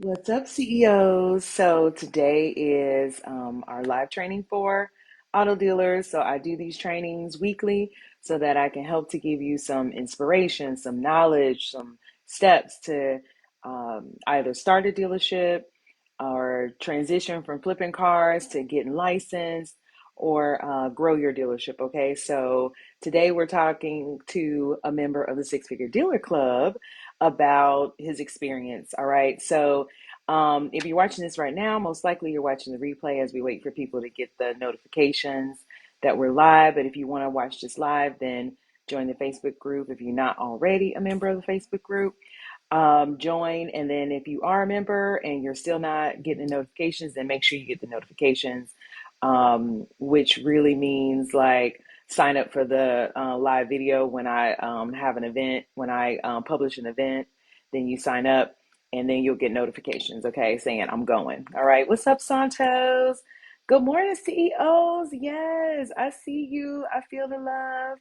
What's up, CEOs? So today is our live training for auto dealers. So I do these trainings weekly so that I can help to give you some inspiration, some knowledge, some steps to either start a dealership or transition from flipping cars to getting licensed or grow your dealership. Okay, so today we're talking to a member of the Six Figure Dealer Club about his experience. All right, so if you're watching this right now, most likely you're watching the replay as we wait for people to get the notifications that we're live. But if you want to watch this live, then join the Facebook group. If you're not already a member of the Facebook group, join. And then if you are a member and you're still not getting the notifications, then make sure you get the notifications, which really means like sign up for the live video when I have an event, when I publish an event, then you sign up and then you'll get notifications, okay, saying I'm going. All right. What's up, Santos? Good morning, CEOs. Yes, I see you. I feel the love.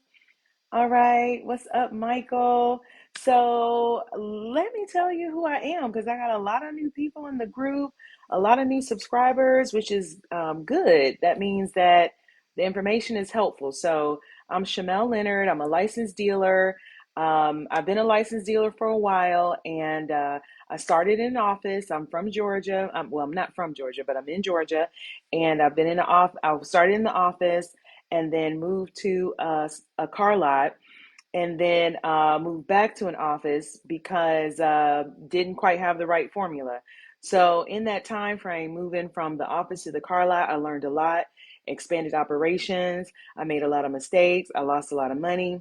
All right, what's up, Michael? So let me tell you who I am because I got a lot of new people in the group, a lot of new subscribers, which is good. That means that the information is helpful. So I'm Shamel Leonard. I'm a licensed dealer. I've been a licensed dealer for a while, and I started in office. I'm from Georgia. Well, I'm not from Georgia, but I'm in Georgia, and I've been in the off. I started in the office and then moved to a car lot and then moved back to an office because didn't quite have the right formula. So in that time frame, moving from the office to the car lot, I learned a lot, expanded operations. I made a lot of mistakes. I lost a lot of money.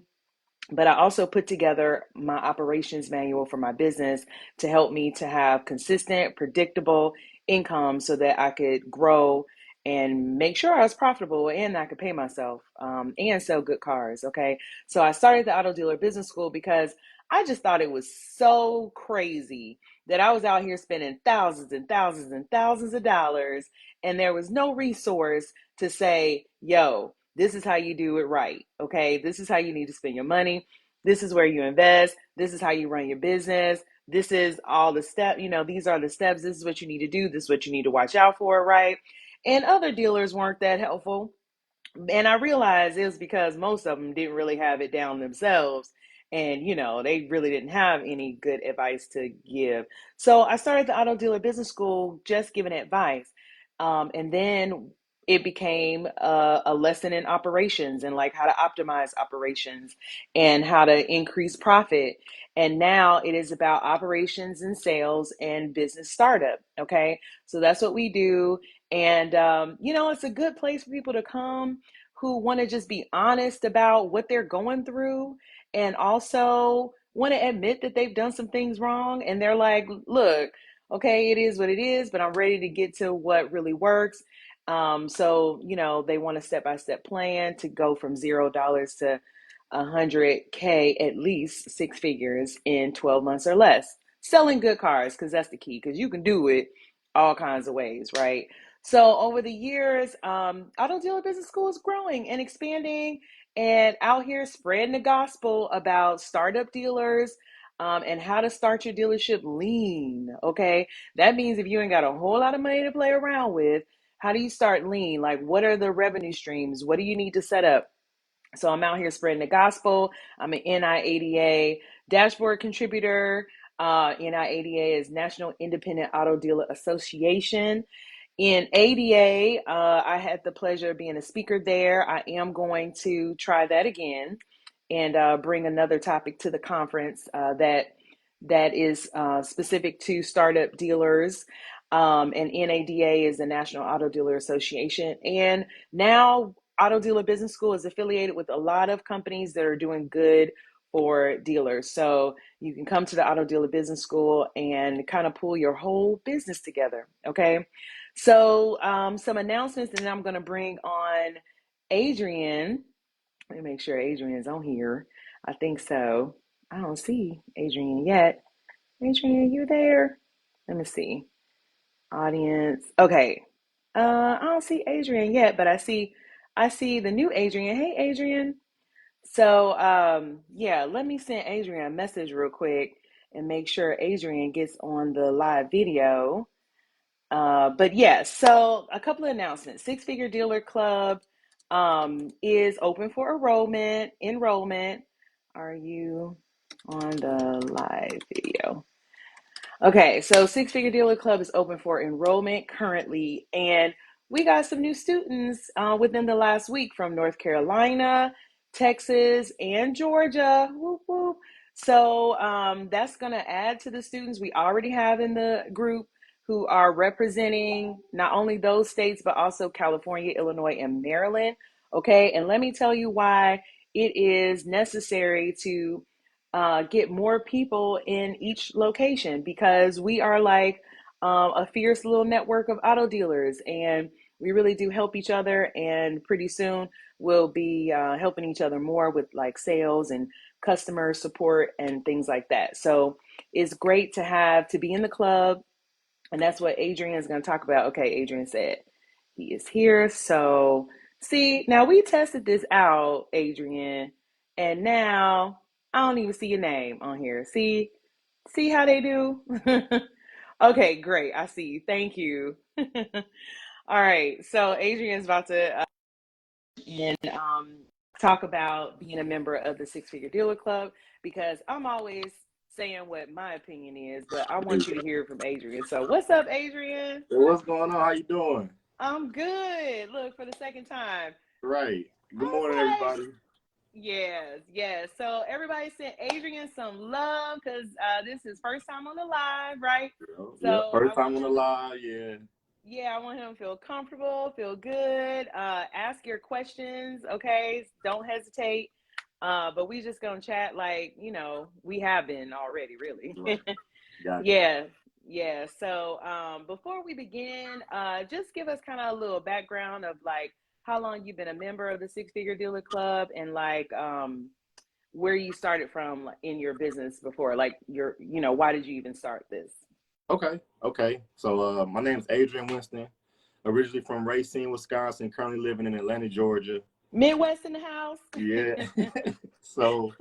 But I also put together my operations manual for my business to help me to have consistent, predictable income so that I could grow and make sure I was profitable and I could pay myself and sell good cars. Okay. So I started the Auto Dealer Business School because I just thought it was so crazy that I was out here spending thousands and thousands and thousands of dollars and there was no resource to say, yo, this is how you do it right. Okay. This is how you need to spend your money. This is where you invest. This is how you run your business. This is all the steps, these are the steps. This is what you need to do. This is what you need to watch out for, right? And other dealers weren't that helpful. And I realized it was because most of them didn't really have it down themselves. And, they really didn't have any good advice to give. So I started the Auto Dealer Business School just giving advice. And then it became a lesson in operations and like how to optimize operations and how to increase profit. And now it is about operations and sales and business startup. Okay. So that's what we do. And, it's a good place for people to come who want to just be honest about what they're going through and also want to admit that they've done some things wrong. And they're like, look, okay, it is what it is, but I'm ready to get to what really works. So, they want a step-by-step plan to go from $0 to 100K, at least six figures in 12 months or less. Selling good cars, because that's the key, because you can do it all kinds of ways, right? So over the years, Auto Dealer Business School is growing and expanding and out here spreading the gospel about startup dealers and how to start your dealership lean. Okay. That means if you ain't got a whole lot of money to play around with, how do you start lean? Like, what are the revenue streams? What do you need to set up? So I'm out here spreading the gospel. I'm an NIADA dashboard contributor. NIADA is National Independent Auto Dealer Association. In ADA, I had the pleasure of being a speaker there. I am going to try that again and bring another topic to the conference that is specific to startup dealers. And NADA is the National Auto Dealer Association. And now Auto Dealer Business School is affiliated with a lot of companies that are doing good for dealers. So you can come to the Auto Dealer Business School and kind of pull your whole business together. Okay. So some announcements, and then I'm going to bring on Adrian. Let me make sure Adrian's on here. I think so. I don't see Adrian yet. Adrian, you there? Let me see. Audience. Okay. I don't see Adrian yet, but I see the new Adrian. Hey, Adrian. So yeah, let me send Adrian a message real quick and make sure Adrian gets on the live video. But yes, so a couple of announcements. Six Figure Dealer Club is open for enrollment. Enrollment. Are you on the live video? Okay, so Six Figure Dealer Club is open for enrollment currently, and we got some new students within the last week from North Carolina, Texas, and Georgia. Whoop, whoop. So that's going to add to the students we already have in the group who are representing not only those states, but also California, Illinois, and Maryland. Okay, and let me tell you why it is necessary to get more people in each location, because we are like a fierce little network of auto dealers, and we really do help each other, and pretty soon we'll be helping each other more with like sales and customer support and things like that. So it's great to be in the club, and that's what Adrian is going to talk about. Okay, Adrian said he is here. So, see, now we tested this out, Adrian, and now I don't even see your name on here. See how they do? Okay, great. I see you. Thank you. All right. So, Adrian's about to and talk about being a member of the Six Figure Dealer Club, because I'm always saying what my opinion is, but I want you to hear from Adrian. So, what's up, Adrian? Hey, what's going on? How you doing? I'm good. Look, for the second time. Right. Good All morning, right. everybody. Yes, yes. So everybody sent Adrian some love because this is first time on the live, right? Yeah, So I first time want on the him to, live. Yeah. yeah, I want him to feel comfortable, feel good. Ask your questions, okay? Don't hesitate. But we just gonna chat like, we have been already, really. Right. Gotcha. Yeah, yeah. So before we begin, just give us kind of a little background of like how long you've been a member of the Six Figure Dealer Club, and like where you started from in your business before, like why did you even start this? Okay. Okay. So my name's Adrian Winston, originally from Racine, Wisconsin, currently living in Atlanta, Georgia. Midwest in the house. Yeah. So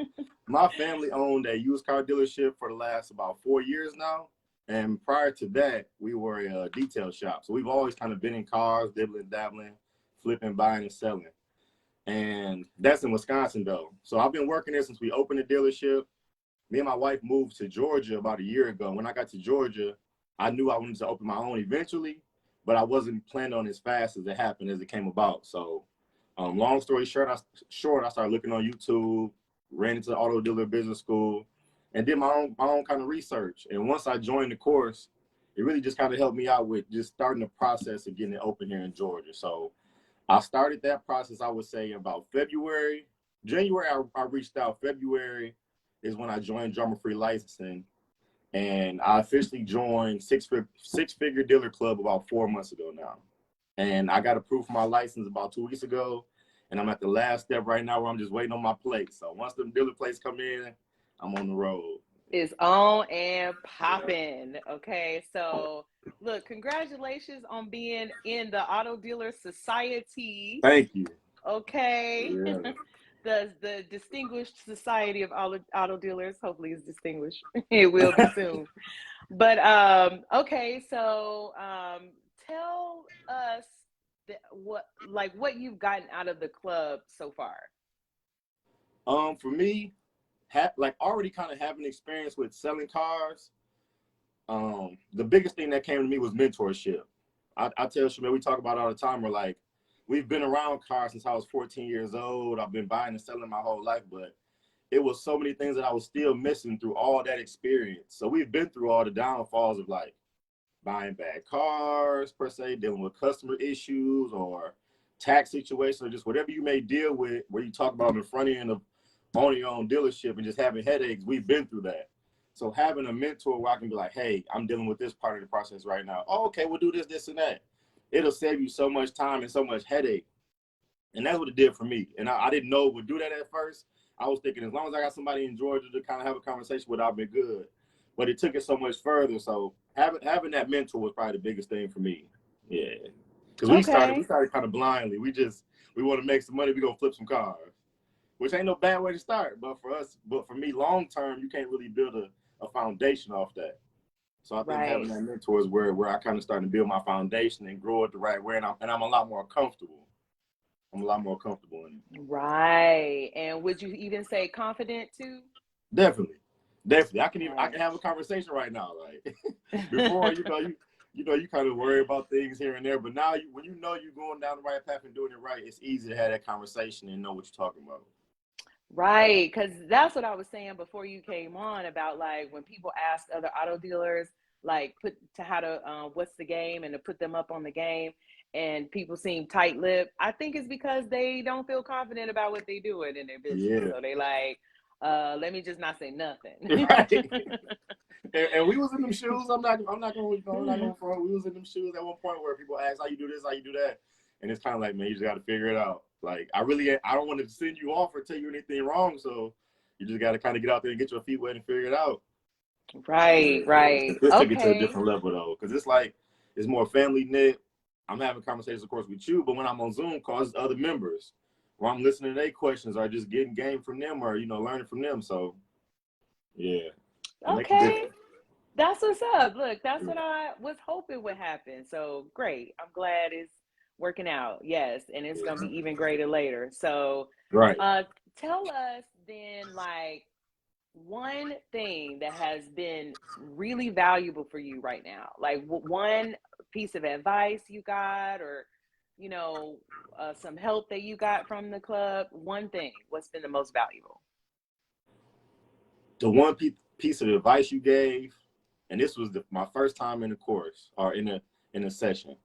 my family owned a used car dealership for the last about 4 years now. And prior to that, we were a detail shop. So we've always kind of been in cars, dibbling, dabbling, flipping, buying, and selling. And that's in Wisconsin, though. So I've been working there since we opened the dealership. Me and my wife moved to Georgia about a year ago. When I got to Georgia, I knew I wanted to open my own eventually, but I wasn't planning on as fast as it happened, as it came about. So long story short, I started looking on YouTube, ran into the auto dealer business school, and did my own kind of research. And once I joined the course, it really just kind of helped me out with just starting the process of getting it open here in Georgia. So I started that process, I would say, about February. January, I reached out. February is when I joined Drummer Free Licensing. And I officially joined Six Figure Dealer Club about 4 months ago now. And I got approved for my license about 2 weeks ago. And I'm at the last step right now where I'm just waiting on my plate. So once the dealer plates come in, I'm on the road. Is on and popping. Okay, so look, congratulations on being in the Auto Dealer Society. Thank you. Okay. Yeah. The Distinguished Society of Auto Dealers. Hopefully it's distinguished. It will be soon. But okay, so tell us what you've gotten out of the club so far. For me, already kind of having experience with selling cars, the biggest thing that came to me was mentorship. I tell Shamil, we talk about it all the time. We're like, we've been around cars since I was 14 years old. I've been buying and selling my whole life, but it was so many things that I was still missing through all that experience. So we've been through all the downfalls of like buying bad cars per se, dealing with customer issues or tax situations, or just whatever you may deal with where you talk about on the front end of owning your own dealership and just having headaches. We've been through that. So having a mentor where I can be like, hey, I'm dealing with this part of the process right now. Oh, okay, we'll do this, this, and that. It'll save you so much time and so much headache. And that's what it did for me. And I didn't know it would do that at first. I was thinking as long as I got somebody in Georgia to kind of have a conversation with, I've been good. But it took it so much further. So having that mentor was probably the biggest thing for me. Yeah. Because we Okay. started kind of blindly. We want to make some money. We gonna flip some cars, which ain't no bad way to start. But for me, long term, you can't really build a foundation off that. So I think having Right. that mentor is where I kind of started to build my foundation and grow it the right way, and I'm a lot more comfortable. I'm a lot more comfortable in it. Right. And would you even say confident too? Definitely, definitely. I Okay. can have a conversation right now. Like before, you kind of worry about things here and there, but now when you know you're going down the right path and doing it right, it's easy to have that conversation and know what you're talking about. Right, because that's what I was saying before you came on about like when people ask other auto dealers like put to how to what's the game and to put them up on the game, and people seem tight-lipped. I think it's because they don't feel confident about what they doing in their business, Yeah, so they like let me just not say nothing. right. And we was in them shoes. I'm not gonna, I'm not gonna front. We was in them shoes at one point where people ask how you do this, how you do that, and it's kind of like, man, you just got to figure it out. Like I don't want to send you off or tell you anything wrong, so you just got to kind of get out there and get your feet wet and figure it out. Right, right. This took it to a Okay. different level though, because it's like it's more family knit. I'm having conversations, of course, with you, but when I'm on Zoom calls, other members, where I'm listening to their questions or just getting game from them or learning from them. So yeah, it makes a Okay. difference. That's what's up. Look, that's Yeah. what I was hoping would happen. So great. I'm glad it's working out. Yes. And it's going to Yeah. be even greater later. So Right. uh, tell us then, like, one thing that has been really valuable for you right now, like one piece of advice you got, or, you know, some help that you got from the club. One thing, what's been the most valuable? The one piece of advice you gave, and this was my first time in the course or in a session,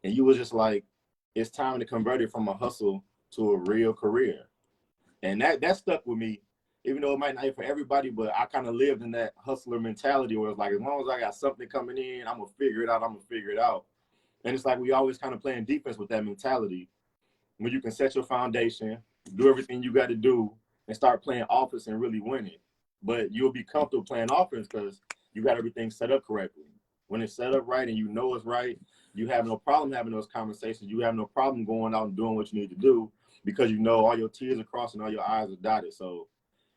and you was just like, it's time to convert it from a hustle to a real career, and that stuck with me, even though it might not be for everybody, but I kind of lived in that hustler mentality where it's like, as long as I got something coming in, I'm gonna figure it out. I'm gonna figure it out, and it's like we always kind of playing defense with that mentality when you can set your foundation, do everything you got to do, and start playing offense and really win it. But you'll be comfortable playing offense because you got everything set up correctly. When it's set up right and you know it's right, you have no problem having those conversations. You have no problem going out and doing what you need to do because you know all your T's are crossed and all your I's are dotted. So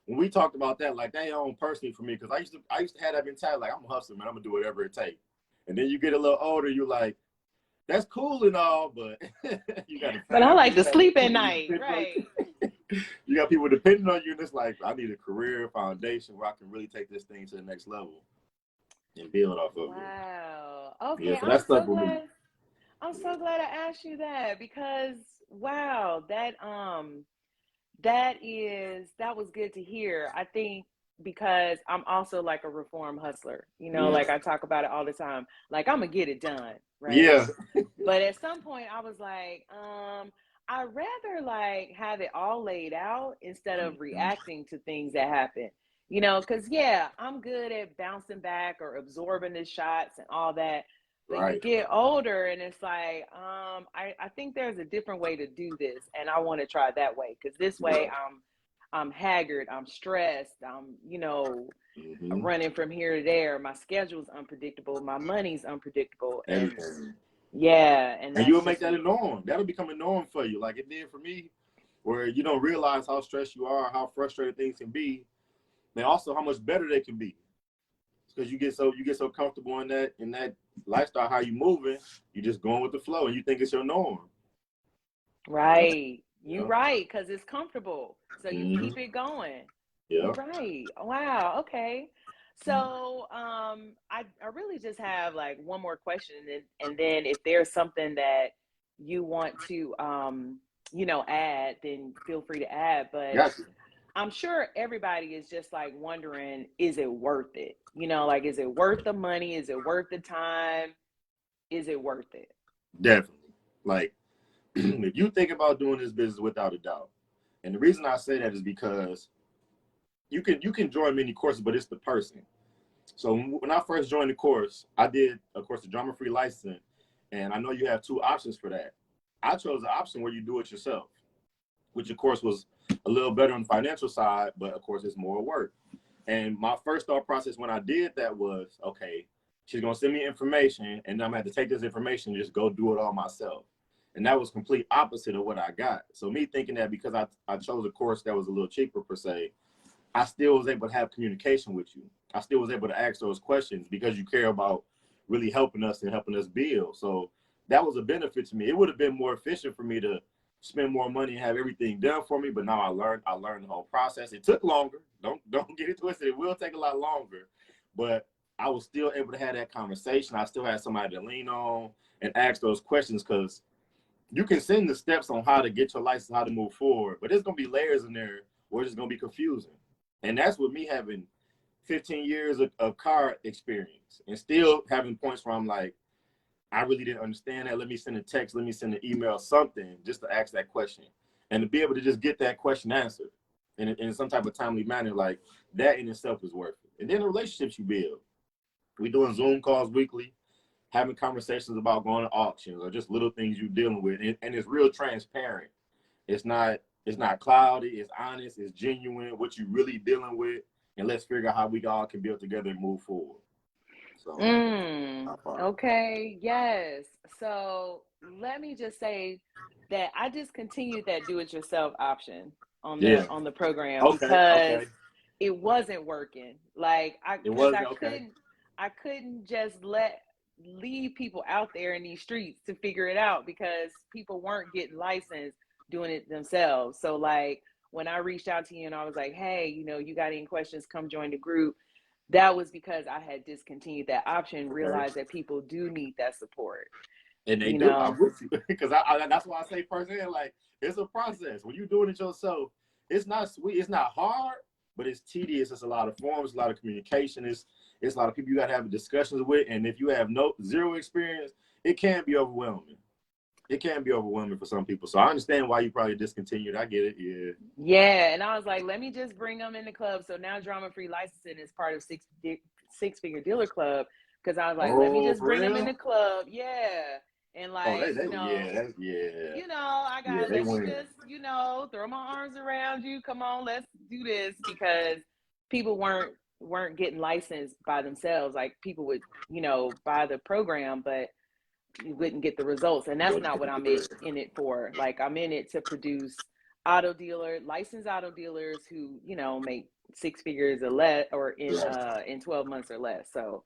when we talked about that, like that on personally for me, because I used to have that mentality, like I'm a hustler, man, I'm gonna do whatever it takes. And then you get a little older, you're like, that's cool and all, but you got a But I family, like you to got sleep at people night. depending on Right. you. You got people depending on you, and it's like I need a career foundation where I can really take this thing to the next level and build off of it. Wow. Yeah, Okay, so that stuck with me. I'm so glad I asked you that because wow, that was good to hear. I think because I'm also like a reform hustler, Yeah, like I talk about it all the time. Like I'm gonna get it done, right? yeah, But at some point I was like, I'd rather like have it all laid out instead of reacting to things that happen. Because yeah, I'm good at bouncing back or absorbing the shots and all that. But you right. get older and it's like, I think there's a different way to do this, and I want to try that way because this way Yeah. I'm haggard, I'm stressed, I'm Mm-hmm. running from here to there. My schedule's unpredictable, my money's unpredictable, and Everything, yeah, and and that's you'll make just that a norm. That'll become a norm for you, like it did for me, where you don't realize how stressed you are, how frustrated things can be, and also how much better they can be. Because you get so comfortable in that lifestyle, how you moving, you just going with the flow, and you think it's your norm. Yeah, right. You yeah, right, because it's comfortable. So you mm-hmm. keep it going. You Yeah. right. Wow. Okay. So I really just have like one more question, and then if there's something that you want to add, then feel free to add. But Got you. I'm sure everybody is just like wondering, is it worth it? Like is it worth the money? Is it worth the time? Is it worth it? Definitely. Like, if you think about doing this business without a doubt, and the reason I say that is because you can join many courses, but it's the person. So when I first joined the course, I did, of course, the drama-free license, and I know you have two options for that. I chose the option where you do it yourself, which of course was a little better on the financial side, but of course it's more work. And my first thought process when I did that was, okay, she's gonna send me information, and I'm gonna have to take this information and just go do it all myself. And that was complete opposite of what I got. So me thinking that because I chose a course that was a little cheaper per se, I still was able to have communication with you. I still was able to ask those questions because you care about really helping us and helping us build. So that was a benefit to me. It would have been more efficient for me to spend more money and have everything done for me. But now I learned the whole process. It took longer. Don't get it twisted. It will take a lot longer, but I was still able to have that conversation. I still had somebody to lean on and ask those questions, because you can send the steps on how to get your license, how to move forward, but there's going to be layers in there where it's going to be confusing. And that's with me having 15 years of car experience and still having points where I'm like, I really didn't understand that. Let me send a text, let me send an email, something just to ask that question. And to be able to just get that question answered in some type of timely manner, like that in itself is worth it. And then the relationships you build. We're doing Zoom calls weekly, having conversations about going to auctions or just little things you're dealing with. And it's real transparent. It's not cloudy, it's honest, it's genuine, what you're really dealing with. And let's figure out how we all can build together and move forward. So, okay, yes. So let me just say that I discontinued that do-it-yourself option on the program because it wasn't working. Like I couldn't just leave people out there in these streets to figure it out, because people weren't getting licensed doing it themselves. So like when I reached out to you and I was like, hey, you got any questions, come join the group. That was because I had discontinued that option, realized that people do need that support. And they do. I'm with you. Because that's why I say firsthand, like, it's a process. When you're doing it yourself, it's not sweet. It's not hard, but it's tedious. It's a lot of forms, a lot of communication. It's a lot of people you got to have discussions with. And if you have zero experience, it can be overwhelming. It can be overwhelming for some people. So I understand why you probably discontinued. I get it. Yeah. Yeah. And I was like, let me just bring them in the club. So now Drama Free Licensing is part of Six Figure Dealer Club. Because I was like, let me just bring them in the club. Yeah. And like, I got, let me just, throw my arms around you. Come on, let's do this. Because people weren't getting licensed by themselves. Like people would, buy the program, but you wouldn't get the results. And that's not what I'm in it for. Like I'm in it to produce licensed auto dealers who, make six figures or less, or in 12 months or less. So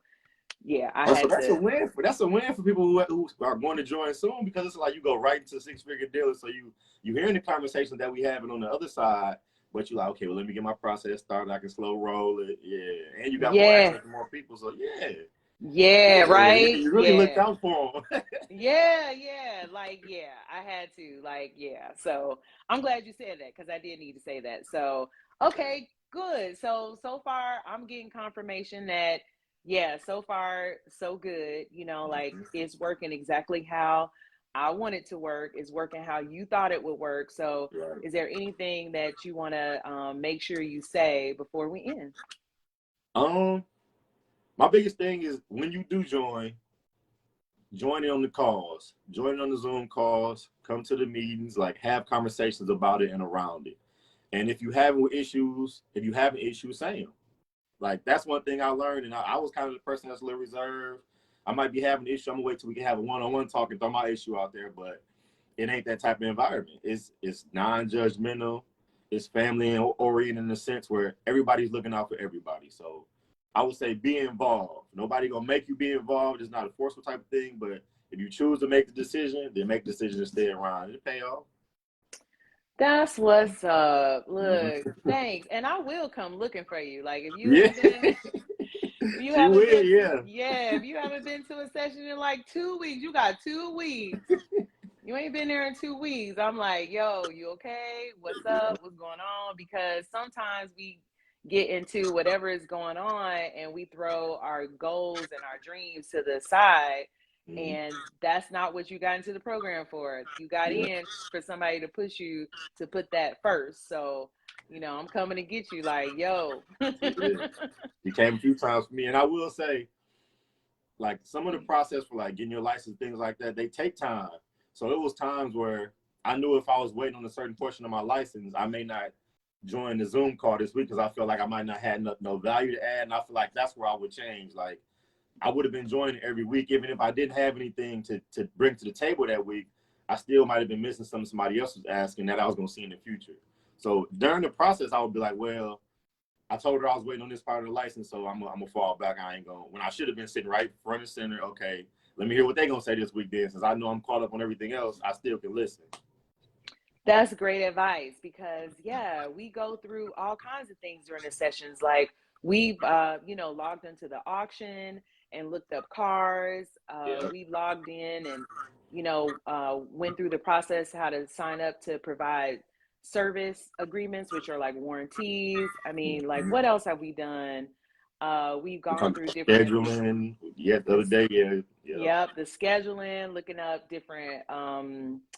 yeah, that's a win for people who are going to join soon, because it's like you go right into six-figure dealers. So you hearing the conversations that we having on the other side, but you're like, okay, well, let me get my process started. I can slow roll it. Yeah. And you got more access to more people. So yeah. Yeah, right. You really looked out for them. Yeah. Like, yeah, I had to. Like, yeah. So I'm glad you said that, because I did need to say that. So, okay, good. So far I'm getting confirmation that, yeah, so far so good. Like it's working exactly how I want it to work. It's working how you thought it would work. So is there anything that you want to make sure you say before we end? My biggest thing is when you do join in on the calls, join on the Zoom calls, come to the meetings, like have conversations about it and around it. And if you having issues, say them. Like that's one thing I learned, and I was kind of the person that's a little reserved. I might be having an issue. I'm gonna wait till we can have a one-on-one talk and throw my issue out there, but it ain't that type of environment. It's non-judgmental. It's family oriented in the sense where everybody's looking out for everybody. So I would say be involved. Nobody gonna make you be involved. It's not a forceful type of thing, but if you choose to make the decision, then make the decision to stay around. It'll pay off. That's what's up. Look, thanks. And I will come looking for you. Like if you ain't been if you haven't been to a session in like 2 weeks, you got 2 weeks. You ain't been there in 2 weeks. I'm like, yo, you okay? What's up? What's going on? Because sometimes we get into whatever is going on and we throw our goals and our dreams to the side. And that's not what you got into the program for. You got in for somebody to push you to put that first. So, I'm coming to get you like, yo. You came a few times for me. And I will say, like some of the process for like getting your license, things like that, they take time. So it was times where I knew if I was waiting on a certain portion of my license, I may not join the Zoom call this week because I feel like I might not have no value to add. And I feel like that's where I would change. Like I would have been joining every week, even if I didn't have anything to bring to the table that week. I still might have been missing something somebody else was asking that I was going to see in the future. So during the process, I would be like, well, I told her I was waiting on this part of the license, so I'm gonna fall back. I ain't gonna, when I should have been sitting right front and center. Okay, let me hear what they gonna say this week then, since I know I'm caught up on everything else. I still can listen. That's great advice because yeah, we go through all kinds of things during the sessions. Like we've logged into the auction and looked up cars. Yeah. We logged in and went through the process how to sign up to provide service agreements, which are like warranties. I mean, like what else have we done? We've We gone come through different scheduling. Yeah, the other this day. Yeah. Yeah. Yep, the scheduling, looking up different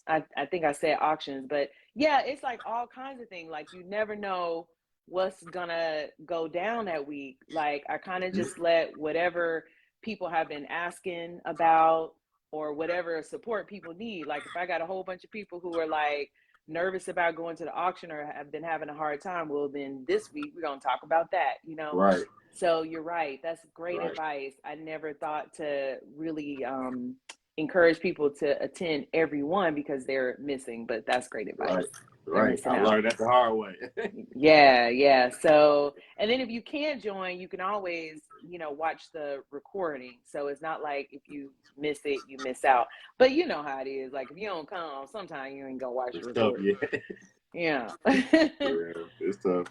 I think I said auctions, but yeah, it's like all kinds of things. Like you never know what's gonna go down that week. Like I kind of just let whatever people have been asking about or whatever support people need. Like if I got a whole bunch of people who are like nervous about going to the auction or have been having a hard time, well then this week we're gonna talk about that, you know. Right. So you're right. That's great Right. advice. I never thought to really encourage people to attend every one because they're missing, but that's great advice. Right. They're Right. missing I out. learned that the hard way. Yeah, yeah. So, and then if you can't join, you can always, watch the recording. So it's not like if you miss it, you miss out. But you know how it is. Like if you don't come, sometimes you ain't gonna watch the It's tough. recording. Yeah. Yeah. Yeah. It's tough.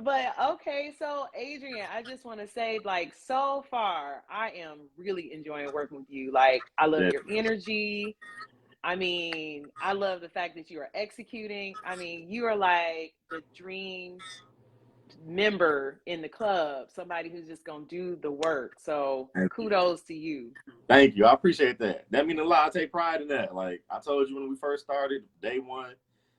But okay, so Adrian, I just want to say, like, so far, I am really enjoying working with you. Like, I love your Definitely. energy. I mean, I love the fact that you are executing. I mean, you are like the dream member in the club, somebody who's just gonna do the work. So Thank you. kudos to you. Thank you. I appreciate that. That means a lot. I take pride in that. Like I told you when we first started, day one,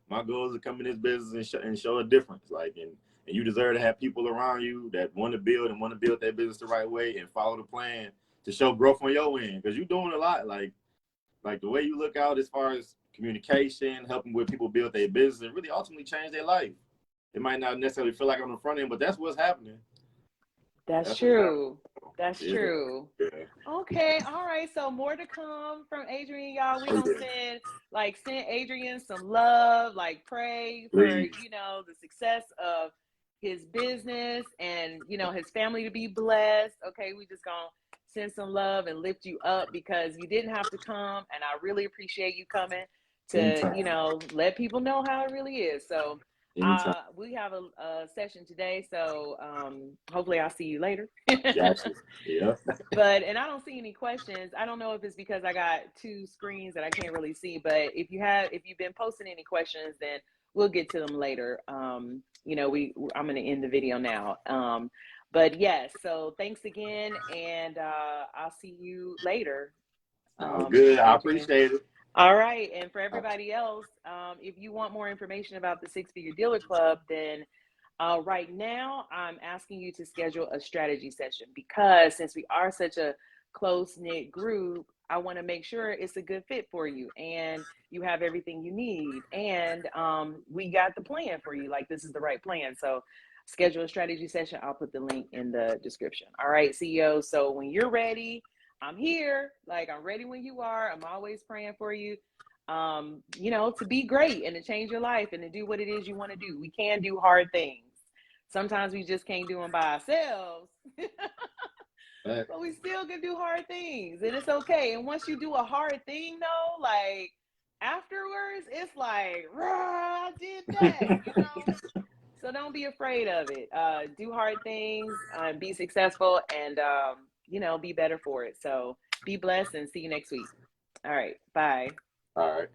my goal is to come in this business and show a difference. Like and you deserve to have people around you that want to build and want to build their business the right way and follow the plan to show growth on your end. Because you're doing a lot. Like the way you look out as far as communication, helping with people build their business, and really ultimately change their life. It might not necessarily feel like on the front end, but that's what's happening. That's That's what's happening. true. That's Yeah. true. Yeah. Okay, all right. So more to come from Adrian, y'all. We Oh, gonna yeah. send Adrian some love, like pray for, Please. the success of his business and his family to be blessed. Okay, we just gonna send some love and lift you up because you didn't have to come, and I really appreciate you coming to, Anytime. let people know how it really is. So Anytime. we have a session today, so hopefully I'll see you later. Gotcha. Yeah. And I don't see any questions. I don't know if it's because I got two screens that I can't really see, but if you've been posting any questions, then we'll get to them later. I'm going to end the video now. But yes, so thanks again, and I'll see you later, Sounds good. I Adrian. appreciate it. All right, and for everybody else, if you want more information about the Six Figure Dealer Club, then right now I'm asking you to schedule a strategy session because since we are such a close-knit group, I want to make sure it's a good fit for you and you have everything you need. And we got the plan for you. Like this is the right plan. So schedule a strategy session. I'll put the link in the description. All right, CEO. So when you're ready, I'm here. Like I'm ready when you are. I'm always praying for you. To be great and to change your life and to do what it is you want to do. We can do hard things. Sometimes we just can't do them by ourselves, but we still can do hard things and it's okay. And once you do a hard thing though, like afterwards, it's like, rah, I did that. So don't be afraid of it. Do hard things, be successful and, be better for it. So be blessed and see you next week. All right. Bye. All right.